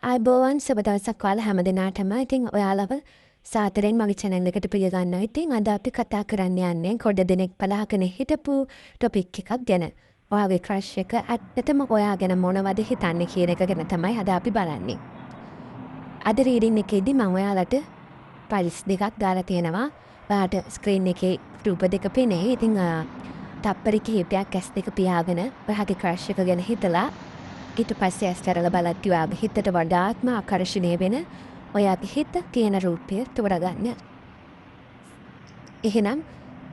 ආයිබෝවන් සුබ දවසක් ඔයාලා හැමදෙනාටම. ඉතින් ඔයාලව සාතරෙන් මගේ channel එකට පිළිගන්නවා. ඉතින් අද අපි කතා කරන්න යන්නේ කොඩ දෙනෙක් බලාගෙන හිටපු ටොපික් එකක් ගැන. ඔයාගේ crush එක ඇත්තටම ඔයා ගැන මොනවද හිතන්නේ කියන එක ගැන තමයි අද අපි බලන්නේ. අද රීඩින් එකේදී මම ඔයාලට ෆයිල්ස් දෙකක් දාලා තියෙනවා. ඔයාලට ස්ක්‍රීන් එකේ රූප දෙක පේනේ. ඉතින් තප්පර කිහිපයක් ඇස් දෙක පියාගෙන ඔයාගේ crush එක ගැන හිතලා ඊට පස්සේ ඇස් කරලා බලද්දී ඔයාගේ හිතට වඩාත්ම ආකර්ෂණීය වෙන ඔයාගේ හිත තියෙන රූපය තෝරගන්න. එහෙනම්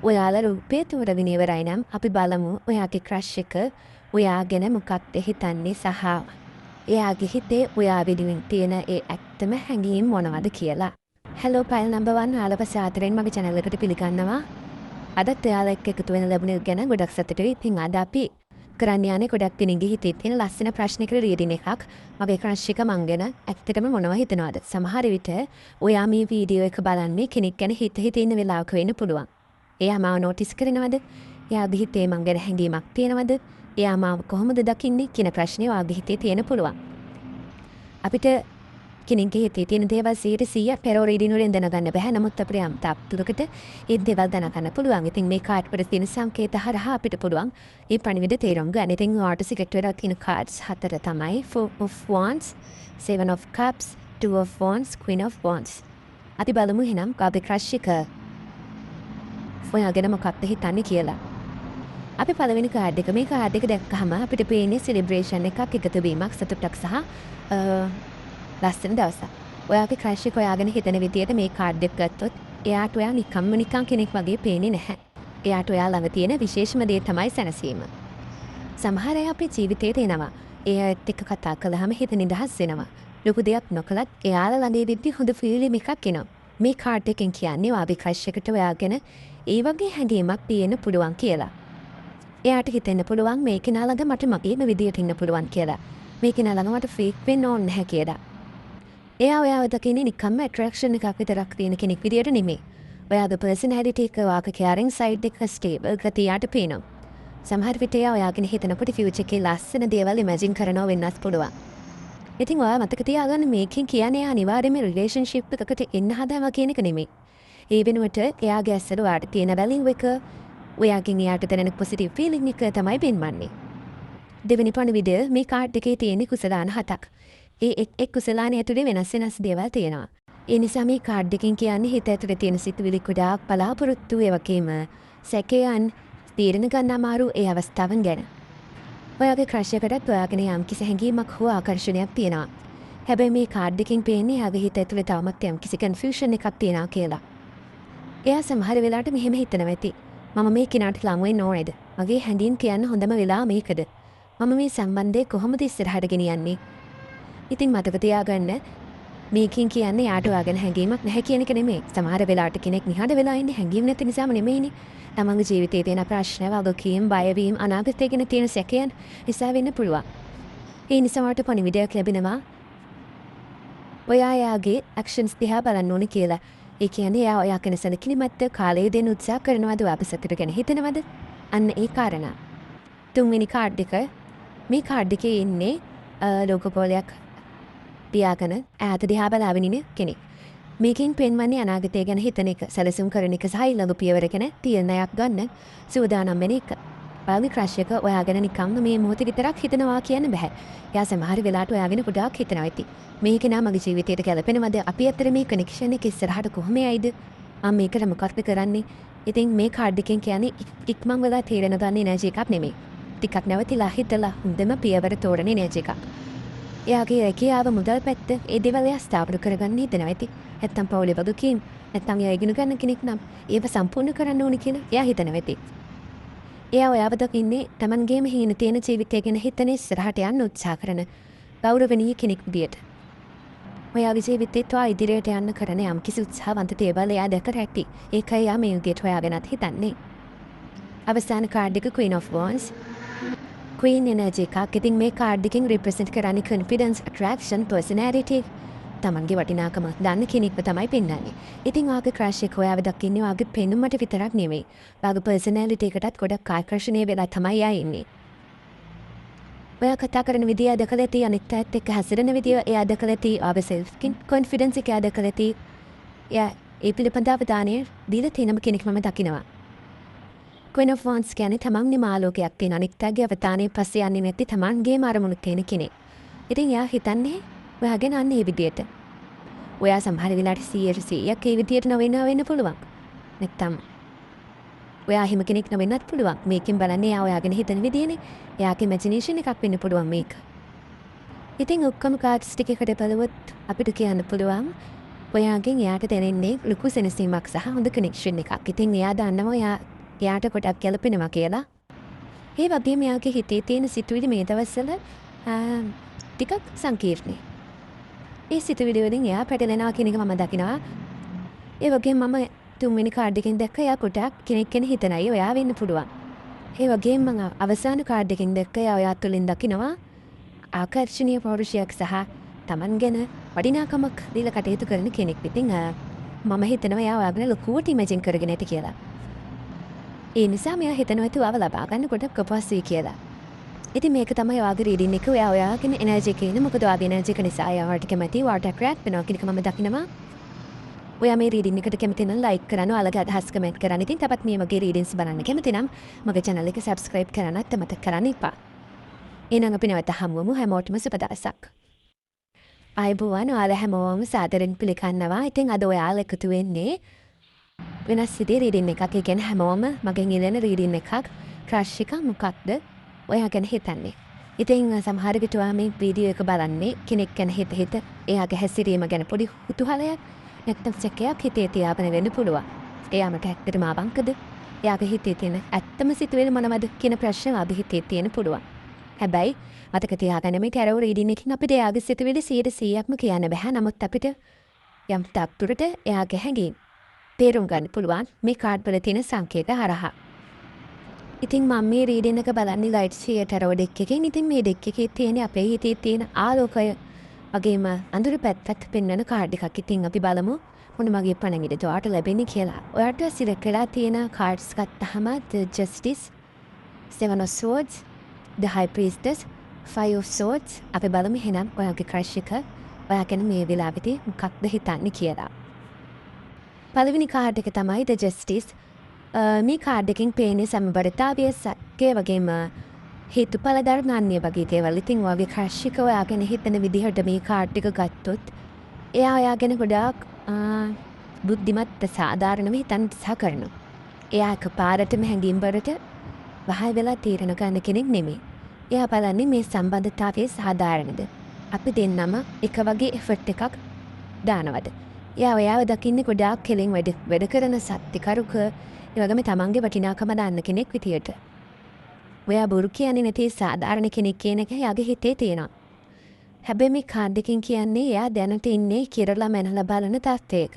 ඔයාලා රූපය තෝරගෙන ඉවරයි නම් අපි බලමු ඔයාගේ crush එක ඔයා ගැන මොකක්ද හිතන්නේ සහ එයාගේ හිතේ ඔයා වෙනුවෙන් තියෙන ඒ ඇත්තම හැඟීම් මොනවද කියලා. hello file number 1 ඔයාලව සාතරෙන් මගේ channel එකට පිළිගන්නවා. අදත් ඔයාලා එක්ක එකතු වෙන ලැබුණ ගැන ගොඩක් සතුටුයි. ඉතින් අද අපි කරන්න යන්නේ ගොඩක් දිනගේ හිතේ තියෙන ලස්සන ප්‍රශ්නයකට රීඩින් එකක්. මගේ crush එක මං ගැන ඇත්තටම මොනව හිතනවද? සමහර විට ඔයා මේ වීඩියෝ එක බලන්නේ කෙනෙක් ගැන හිත ඉන්න වෙලාවක වෙන්න පුළුවන්. එයා මාව නොටිස් කරනවද? එයාගේ හිතේ මං ගැන හැඟීමක් තියෙනවද? එයා මාව කොහොමද දකින්නේ කියන ප්‍රශ්නේ ඔයාගේ හිතේ තියෙන පුළුවන්. අපිට කෙනෙක්ගේ හිතේ තියෙන දේවල් 100% පෙරෝ රීඩින් වලින් දැනගන්න බෑ. නමුත් අපිට යම් තාප්තුරකට ඒ දේවල් දැනගන්න පුළුවන්. ඉතින් මේ කාඩ් වල තියෙන සංකේත හරහා අපිට පුළුවන් මේ පණිවිඩ තේරුම් ගන්න. ඉතින් ඔයාට සිලෙක්ට් වෙලා තියෙන කාඩ්ස් හතර තමයි 4 of Wands, 7 of Cups, 2 of Wands, Queen of Wands. අපි බලමු එහෙනම් කාගේ crush එක ඔයා ගැන මොකක්ද හිතන්නේ කියලා. අපි පළවෙනි කාඩ් එක මේ කාඩ් එක දැක්කහම අපිට පේන්නේ celebration එකක්, එකතු වීමක්, සතුටක් සහ ලස්සන දවසක්. ඔයාගේ crush එක ඔයා ගැන හිතන විදියට මේ කාඩ් එක ගත්තොත් එයාට ඔයා නිකන් කෙනෙක් වගේ පේන්නේ නැහැ. එයාට ඔයා ළඟ තියෙන විශේෂම දේ තමයි සැනසීම. සමහර අය අපේ ජීවිතේ තේනවා. එයාත් එක්ක කතා කළාම හිත නිදහස් වෙනවා. ලොකු දෙයක් නොකලත් එයාලා ළඟ ඉඳි හොඳ ෆීලිම් එකක් එනවා. මේ කාඩ් එකෙන් කියන්නේ ඔයාගේ crush එකට ඔයා ගැන ඒ වගේ හැඟීමක් තියෙන්න පුළුවන් කියලා. එයාට හිතෙන්න පුළුවන් මේ කෙනා ළඟ මට මගේම විදියට ඉන්න පුළුවන් කියලා. මේ කෙනා ළඟ මට ෆේක් වෙන්න ඕනේ නැහැ කියලා. එයා ඔයාව දකින්නේ නිකම්ම ඇට්‍රැක්ෂන් එකක් විතරක් තියෙන කෙනෙක් විදියට නෙමෙයි. ඔයාගේ පර්සනැලිටි එක, ඔයාගේ කෙයාරින් සයිඩ් එක ස්ටේබල් ගතියට පේනවා. සමහර විට එයා ඔයාගෙන හිතනකොට ෆියුචර් එකේ ලස්සන දේවල් ඉමැජින් කරනවා වෙන්නත් පුළුවන්. ඉතින් ඔයා මතක තියාගන්න මේකෙන් කියන්නේ අනිවාර්යයෙන්ම රිලේෂන්ෂිප් එකකට එන්න හදනවා කියන එක නෙමෙයි. ඒ වෙනුවට එයාගේ ඇස්සට ඔයාට තියෙන වැලියු එක, ඔයාගෙන් එයාට දැනෙන පොසිටිව් ෆීලිං එක තමයි පෙන්වන්නේ. දෙවෙනි පණිවිඩය මේ කාඩ් එකේ තියෙන කුසලාන 7ක්. ඒ එක් කුසලාන ඇතුලේ වෙනස් දේවල් තියෙනවා. ඒ නිසා මේ කාඩ් එකෙන් කියන්නේ හිත ඇතුලේ තියෙන සිතුවිලි ගොඩාක් බලාපොරොත්තු ඒ වගේම සැකයන් තීරණ ගන්න අමාරු ඒ අවස්ථාවන් ගැන. ඔයාගේ crush එකටත් ඔයාගෙන යම්කිසි හැඟීමක් හෝ ආකර්ෂණයක් තියෙනවා. හැබැයි මේ කාඩ් එකෙන් පේන්නේ එයාගේ හිත ඇතුලේ තාමත් යම්කිසි කන්ෆියුෂන් එකක් තියෙනවා කියලා. එයා සමහර වෙලාවට මෙහෙම හිතනවා ඇති. මම මේ කෙනාට ළඟ වෙන්න ඕනේද? මගේ හැඟීම් කියන්න හොඳම වෙලාව මේකද? මම මේ සම්බන්ධය කොහොමද ඉස්සරහට ගෙනියන්නේ? ඉතින් මතක තියාගන්න මේකෙන් කියන්නේ යාට ඔයාගෙන හැඟීමක් නැහැ කියන එක නෙමෙයි. සමහර වෙලාවට කෙනෙක් නිහඬ වෙලා ඉන්නේ හැඟීම් නැති නිසාම නෙමෙයිනේ. තමන්ගේ ජීවිතයේ තියෙන ප්‍රශ්න, වගකීම්, බයවීම, අනාගතය ගැන තියෙන සැකයන් නිසා වෙන්න පුළුවන්. ඒ නිසා වට පණිවිඩයක් ලැබෙනවා. ඔයා යාගේ ඇක්ෂන්ස් දිහා බලන්න ඕනේ කියලා. ඒ කියන්නේ එයා ඔයා කෙන සැලකිලිමත්ව කාලය දෙන්න උත්සාහ කරනවද? ඔයා අපසතට ගැන හිතනවද? අන්න ඒ කාරණා. තුන්වෙනි කාඩ් එක මේ කාඩ් එකේ ඉන්නේ ලෝකෝපෝලයක් පියාගෙන ඈත දිහා බලාගෙන ඉන්න කෙනෙක්. මේකෙන් පෙන්වන්නේ අනාගතය ගැන හිතන එක, සැලසුම් කරන එක සහ ඊළඟ පියවර ගැන තීරණයක් ගන්න සූදානම් වෙන එක. ඔයාගේ crush එක ඔයා ගැන නිකම්ම මේ මොහොතේ විතරක් හිතනවා කියන්න බෑ. එයා සමහර වෙලාවට ඔයා ගැන ගොඩාක් හිතනවා ඇති. මේක නා මගේ ජීවිතයට ගැලපෙනවද? අපි අතර මේ කනෙක්ෂන් එක ඉස්සරහට කොහොම යයිද? මම මේකට මොකක්ද කරන්නේ? ඉතින් මේ කාඩ් එකෙන් කියන්නේ ඉක්මන් වෙලා තීරණ ගන්න එනර්ජි එකක් නෙමෙයි. ටිකක් නැවතිලා හිතලා හොඳම පියවර තෝරන එනර්ජි එකක්. එයාගේ රැකියාව මුදල් පැත්ත ඒ දේවල් එයා ස්ථාපන කරගන්න හිතනවා ඇති. නැත්තම් පවුලේ වගකීම්, නැත්තම් එයා ඉගෙන ගන්න කෙනෙක් නම් ඒව සම්පූර්ණ කරන්න ඕනේ කියලා එයා හිතනවා ඇති. එයා ඔයාව දකින්නේ Tamanගේම හින තියෙන ජීවිතය ගැන හිතන ඉස්සරහට යන්න උත්සාහ කරන ගෞරවණීය කෙනෙක් විදියට. ඔයාගේ ජීවිතේත් ඔයා ඉදිරියට යන්න කරන යම්කිසි උත්සාහවන්ත දේවල් එයා දැක ඇති. ඒකයි එයා මේ යුගයට හොයාගෙනත් හිතන්නේ. අවසාන කාඩ් එක Queen of Wands. Queen energy එකක්. ඉතින් මේ කාඩ් එකෙන් represent කරන්නේ confidence, attraction, personality. තමන්ගේ වටිනාකම දන්න කෙනෙක්ව තමයි පෙන්වන්නේ. ඉතින් ඔයාගේ crush එක ඔයාව දකින්නේ ඔයාගේ පෙනුමට විතරක් නෙමෙයි. ඔයාගේ personality එකටත් ගොඩක් ආකර්ෂණීය වෙලා තමයි ආ ඉන්නේ. ඔයා කතා කරන විදිය දැකලා ඇති අනිත් අයත් එක්ක හැසිරෙන විදිය එයා දැකලා ඇති ආවේ self confidence එක එයා දැකලා ඇති. එයා ඒ පිළිබඳව අවධානය දීලා තියෙනම කෙනෙක් මම දකිනවා. Queen of Wands කියන්නේ තමන්ගේ මාලෝකයක් තියෙන අනිත් අයගේ අවධානය පස්සේ යන්නේ නැති තමන්ගේම අරමුණු තියෙන කෙනෙක්. ඉතින් එයා හිතන්නේ ඔයාගෙන අන්න ඒ විදියට. ඔයා සමහර වෙලාවට 100%ක් ඒ විදියට වෙන්න පුළුවන්. නැත්තම් ඔයා හිම කෙනෙක් නොවෙන්නත් පුළුවන්. මේකෙන් බලන්නේ එයා ඔයාගෙන හිතන විදියනේ. එයාගේ ඉමැජිනේෂන් එකක් වෙන්න පුළුවන් මේක. ඉතින් ඔක්කොම කාඩ්ස් ටික එකට බලුවොත් අපිට කියන්න පුළුවන් ඔයාගෙන් එයාට දැනෙන්නේ ලොකු සෙනසීමක් සහ හොඳ කනෙක්ෂන් එකක්. ඉතින් එයා දන්නවා එයාට ගොඩක් ගැලපෙනවා කියලා. ඒ වගේම එයාගේ හිතේ තියෙන සිතුවිලි මේ දවස්වල ටිකක් සංකීර්ණයි. ඒ සිතුවිලි වලින් එයා පැටලෙනවා කියන එක මම දකිනවා. ඒ වගේම මම තුන්වෙනි කාඩ් එකෙන් දැක්ක එයා ගොඩක් කෙනෙක් ගැන හිතනයි ඔයා වෙන්න පුළුවන්. ඒ වගේම මම අවසාන කාඩ් එකෙන් දැක්ක එයා ඔයා තුලින් දකිනවා ආකර්ෂණීය පෞරුෂයක් සහ Taman ගැන වටිනාකමක් දීලා කටයුතු කරන කෙනෙක්. ඉතින් මම හිතනවා එයා ඔයාගෙන ලොකුවට ඉමේජින් කරගෙන ඇති කියලා. ඒ නිසා මෙයා හිතනවා තුවාව ලබා ගන්න ගොඩක් අපහසුයි කියලා. ඉතින් මේක තමයි ඔයාගේ රීඩින් එක. ඔයාගෙන එනර්ජි එක එන මොකද ඔයාගේ එනර්ජි එක නිසා එයාට කැමති වාටර් ක්‍රැක් වෙනවා කියන එක මම දකිනවා. ඔයා මේ රීඩින් එකට කැමති නම් ලයික් කරන්න, ඔයාලගේ අදහස් කමෙන්ට් කරන්න. ඉතින් තවත් මේ වගේ රීඩින්ස් බලන්න කැමති නම් මගේ channel එක subscribe කරන්නත් මතක කරන්න එපා. එහෙනම් අපි නැවත හමුවමු. හැමෝටම සුබ දවසක්. ආයුබෝවන්. ඔයාලා හැමෝම සාදරයෙන් පිළිගන්නවා. ඉතින් අද ඔයාලා එකතු වෙන්නේ වෙනස් විදිහේ රීඩින් එකක්. ඒ කියන්නේ හැමෝම මගෙන් ඉල්ලන රීඩින් එකක්. ක්‍රෂ් එක මොකක්ද ඔයා ගැන හිතන්නේ? ඉතින් සමහර විට ඔයා මේ වීඩියෝ එක බලන්නේ කෙනෙක් ගැන හිත එයාගේ හැසිරීම ගැන පොඩි කුතුහලයක් නැත්නම් සැකයක් හිතේ තියාගෙන වෙන්න පුළුවන්. එයා මට ඇත්තටම ආවංකද? එයාගේ හිතේ තියෙන ඇත්තම සිතුවිලි මොනවද කියන ප්‍රශ්න අපි හිතේ තියෙන පුළුවන්. හැබැයි මතක තියාගන්න මේ ටැරෝ රීඩින් එකකින් අපිට එයාගේ සිතුවිලි 100%ක්ම කියන්න බෑ. නමුත් අපිට යම් තාක්ෂුරට එයාගේ හැඟීම් තේරුම් ගන්න පුළුවන් මේ කාඩ් වල තියෙන සංකේත හරහා. ඉතින් මම මේ රීඩින් එක බලන්නේ ලයිට් ෂෙයා ටැරෝ ඩෙක් එකෙන්. ඉතින් මේ ඩෙක් එකේ තියෙන අපේ හිතේ තියෙන ආලෝකය වගේම අඳුරු පැත්තත් පෙන්වන කාඩ් එකක්. ඉතින් අපි බලමු මොන මගේ පණගිඩට ඔයාට ලැබෙන්නේ කියලා. ඔයාට සිලෙක්ට් වෙලා තියෙන කාඩ්ස් ගත්තාම The Justice, Seven of Swords, The High Priestess, Five of Swords. අපි බලමු එහෙනම් ඔයාගේ ක්‍රෂ් එක ඔයා ගැන මේ වෙලාවේදී මොකක්ද හිතන්නේ කියලා. පළවෙනි කාඩ් එක තමයි The Justice. මේ කාඩ් එකෙන් පේන්නේ සමබරතාවය, සත්‍ය වගේම හේතුඵල ධර්මන්නේ වගේ දේවල්. ඉතින් ඔයාගේ ක්‍රෂ් එක ඔයා ගැන හිතන විදිහට මේ කාඩ් එක ගත්තොත් එයා ඔයා ගැන ගොඩාක් බුද්ධිමත් සාධාරණව හිතන්න උත්සාහ කරනවා. එයා එකපාරටම හැංගීම් වලට වහල් වෙලා තීරණ ගන්න කෙනෙක් නෙමෙයි. එයා බලන්නේ මේ සම්බන්ධතාවයේ සාධාරණද? අපි දෙන්නම එක වගේ එෆර්ට් එකක් දානවද? එයා ඔයාව දකින්නේ ගොඩාක් කෙලින් වැඩ කරන සත්‍යකරුක, ඒ වගේම තමන්ගේ වටිනාකම දාන්න කෙනෙක් විදියට. ඔයා බොරු කියන්නේ නැති සාධාරණ කෙනෙක් කියන එක එයාගේ හිතේ තියෙනවා. හැබැයි මේ කාඩ් එකෙන් කියන්නේ එයා දැනට ඉන්නේ කිරලා මැනලා බලන තත්ත්වයක.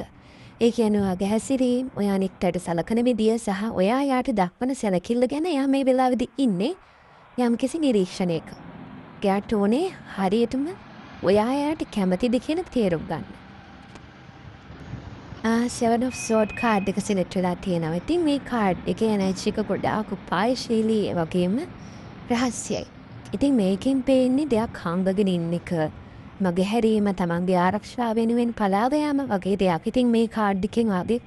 ඒ කියන්නේ ඔයාගේ හැසිරීම, ඔයා අනිත්යට සලකන විදිය සහ ඔයා යාට දක්වන සැලකිල්ල ගැන එයා මේ වෙලාවේදී ඉන්නේ යම්කිසි නිරීක්ෂණයක. එයාට ඕනේ හරියටම ඔයා යාට කැමතිද කියන තේරුම් ගන්න. Seven of Swords කාඩ් එක සිලෙක්ට් වෙලා තියෙනවා. ඉතින් මේ කාඩ් එකේ එනර්ජි එක ගොඩාක් උපායශීලී වගේම රහස්‍යයි. ඉතින් මේකෙන් පේන්නේ දෙයක් හංගගෙන ඉන්න එක. මගේ හැරීම තමන්ගේ ආරක්ෂාව වෙනුවෙන් පලාව යාම වගේ දෙයක්. ඉතින් මේ කාඩ් එකෙන් ආගේ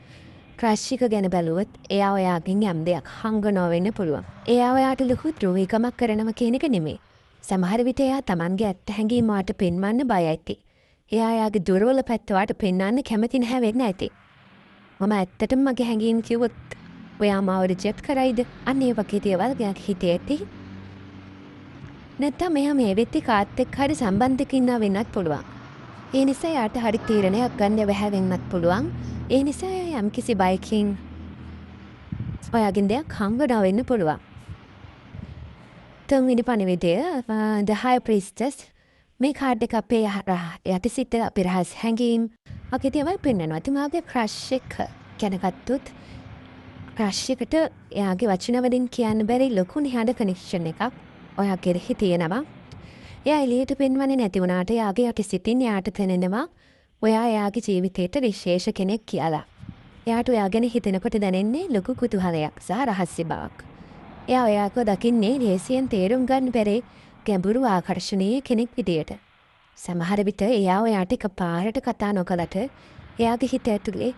ක්‍රෂ් එක ගැන බැලුවොත් එයා ඔයාගෙන් යම් දෙයක් හංගනවා වෙන්න පුළුවන්. එයා ඔයාට ලොකු ද්‍රෝහීකමක් කරනවා කියන එක නෙමෙයි. සමහර විට එයා තමන්ගේ ඇත්ත හැඟීම් වාට පෙන්වන්න බය ඇති. එයා යාගේ දුර්වල පැත්ත වාට පෙන්වන්න කැමති නැහැ වෙන්න ඇති. මම ඇත්තටම මගේ හැඟීම් කිව්වොත් ඔයා මාව රිජෙක්ට් කරයිද? අන්න ඒ වගේ දේවල් ගයක් හිතේ ඇති. නැත්නම් මෙයා මේ වෙtti කාත් එක්ක හරි සම්බන්ධයක ඉන්නා වෙන්නත් පුළුවන්. ඒ නිසා යාට හරි තීරණයක් ගන්න බැහැ වෙන්නත් පුළුවන්. ඒ නිසා එයා යම්කිසි බයකින් ඔයාගෙන් දෙයක් හංගනවා වෙන්න පුළුවන්. තුන්වෙනි පණිවිඩය The High Priestess. මේ කාඩ් එක අපේ යටිසිත අපේ රහස් හැඟීම් වගේ දේවල් පෙන්වනවා. ඉතින් ආගේ ක්‍රෂ් එක ගැන ගත්තොත් ක්‍රෂ් එකට එයාගේ වචන වලින් කියන්න බැරි ලොකු නිහඬ කනෙක්ෂන් එකක් ඔයා කෙරෙහි තියෙනවා. එයා එළියට පෙන්වන්නේ නැති වුණාට එයාගේ යටිසිතින් එයාට දැනෙනවා ඔයා එයාගේ ජීවිතේට විශේෂ කෙනෙක් කියලා. එයාට ඔයා ගැන හිතෙනකොට දැනෙන්නේ ලොකු කුතුහලයක් සහ රහස්‍ය බවක්. එයා ඔයාව දකින්නේ ලේසියෙන් තේරුම් ගන්න බැරි ගැඹුරු ආකර්ශනීය කෙනෙක් විදියට. සමහර විට එයා ඔයාට එකපාරට කතා නොකළට එයාගේ හිත ඇතුලේ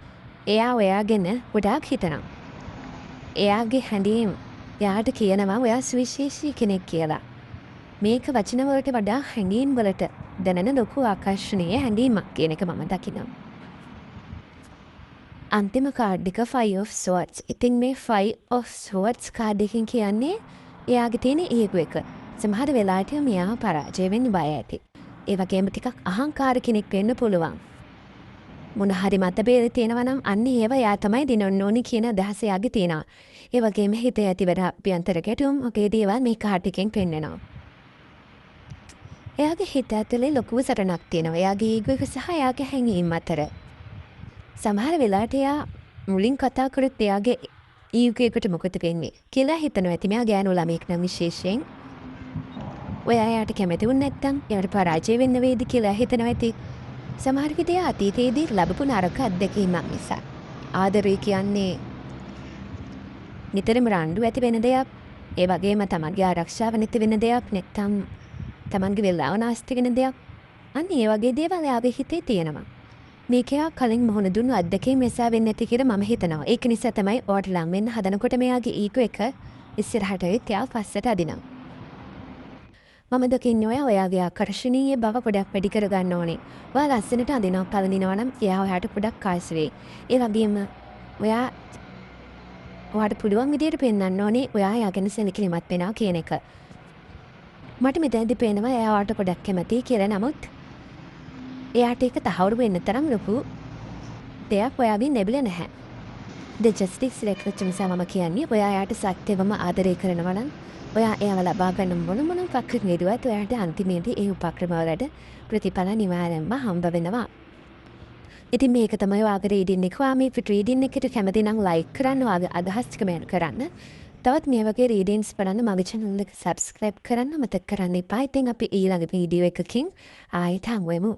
එයා ඔයා ගැන ගොඩාක් හිතනවා. එයාගේ හැඟීම් එයාට කියනවා ඔයා සුවිශේෂී කෙනෙක් කියලා. මේක වචන වලට වඩා හැඟීම් වලට දැනෙන ලොකු ආකර්ශනීය හැඟීමක් කියන එක මම දකිනවා. අන්තිම කාඩ් එක 5 of swords. ඉතින් මේ 5 of swords කාඩ් එකකින් කියන්නේ එයාගේ තියෙන ඊගෝ එක. සමහර වෙලාවට මෙයා පරාජය වෙන්න බය ඇති. ඒ වගේම ටිකක් අහංකාර කෙනෙක් වෙන්න පුළුවන්. මොන හරි මතභේද තියෙනවා නම් අන්න ඒව එයා තමයි දිනන්න ඕනි කියන අදහස එයාගේ තියෙනවා. ඒ වගේම හිතේ ඇතිවන අභ්‍යන්තර ගැටුම් වගේ දේවල් මේ කාඩ් එකෙන් පෙන්වනවා. එයාගේ හිත ඇතුලේ ලොකු සටනක් තියෙනවා. එයාගේ ඊගෝ එක සහ එයාගේ හැඟීම් අතර. සමහර වෙලාවට එයා මුලින් කතා කරත් එයාගේ ඊගෝ එකට මොකද වෙන්නේ කියලා හිතනවා. ඇති මෙයා ගෑනු ළමෙක් නම් විශේෂයෙන් ඔයා එයාට කැමති වුණ නැත්නම් එයාට පරාජය වෙන්න වේද කියලා හිතනවා ඇති. සමහර විට එයා අතීතයේදී ලැබපු නරක අත්දැකීමක් නිසා. ආදරය කියන්නේ නිතරම රණ්ඩු ඇති වෙන දෙයක්. ඒ වගේම තමන්ගේ ආරක්ෂාව නැති වෙන දෙයක්. නැත්නම් තමන්ගේ වෙලාව නාස්ති වෙන දෙයක්. අන්න ඒ වගේ දේවල් එයාගේ හිතේ තියෙනවා. මේක එයා කලින් මුහුණ දුන්නු අත්දැකීම් නිසා වෙන්නේ නැති කියලා මම හිතනවා. ඒක නිසා තමයි ඔයාට ලං වෙන්න හදනකොට මෙයාගේ ඊගෝ එක ඉස්සරහට එයා පස්සට අදිනවා. මම දකින්නේ ඔයාගේ ආකර්ශනීය බව පොඩක් වැඩි කරගන්න ඕනේ. ඔයා ලස්සනට අඳිනවා පළඳිනවා නම් එයා ඔයාට පොඩක් කාසි වෙයි. ඒ වගේම ඔයාට පුළුවන් විදියට පෙන්වන්න ඕනේ ඔයා එයා ගැන සැලකිලිමත් වෙනවා කියන එක. මට මෙතනදී පේනවා එයා ඔයාට පොඩක් කැමතියි කියලා. නමුත් එයාට ඒක තහවුරු වෙන්න තරම් ලොකු දෙයක් ඔයාගෙන් ලැබිලා නැහැ. The Justice Lecture නිසා මම කියන්නේ ඔයා එයාට සත්‍යවම ආදරය කරනවා නම් ඔයා එයාව ලබා ගන්න මොන උපක්‍රම නෙදුවත් ඔයාට අන්තිමේදී ඒ උපක්‍රම වලට ප්‍රතිඵල නිවාරයෙන්ම හම්බ වෙනවා. ඉතින් මේක තමයි ඔයාගේ රීඩින් එක. ඔයා මේ රීඩින් එකට කැමති නම් ලයික් කරන්න, ඔයාගේ අදහස් කමෙන්ට් කරන්න. තවත් මේ වගේ රීඩින්ස් බලන්න මගේ channel එක subscribe කරන්න මතක කරන්න එපා. ඉතින් අපි ඊළඟ වීඩියෝ එකකින් ආයෙත් හමු වෙමු.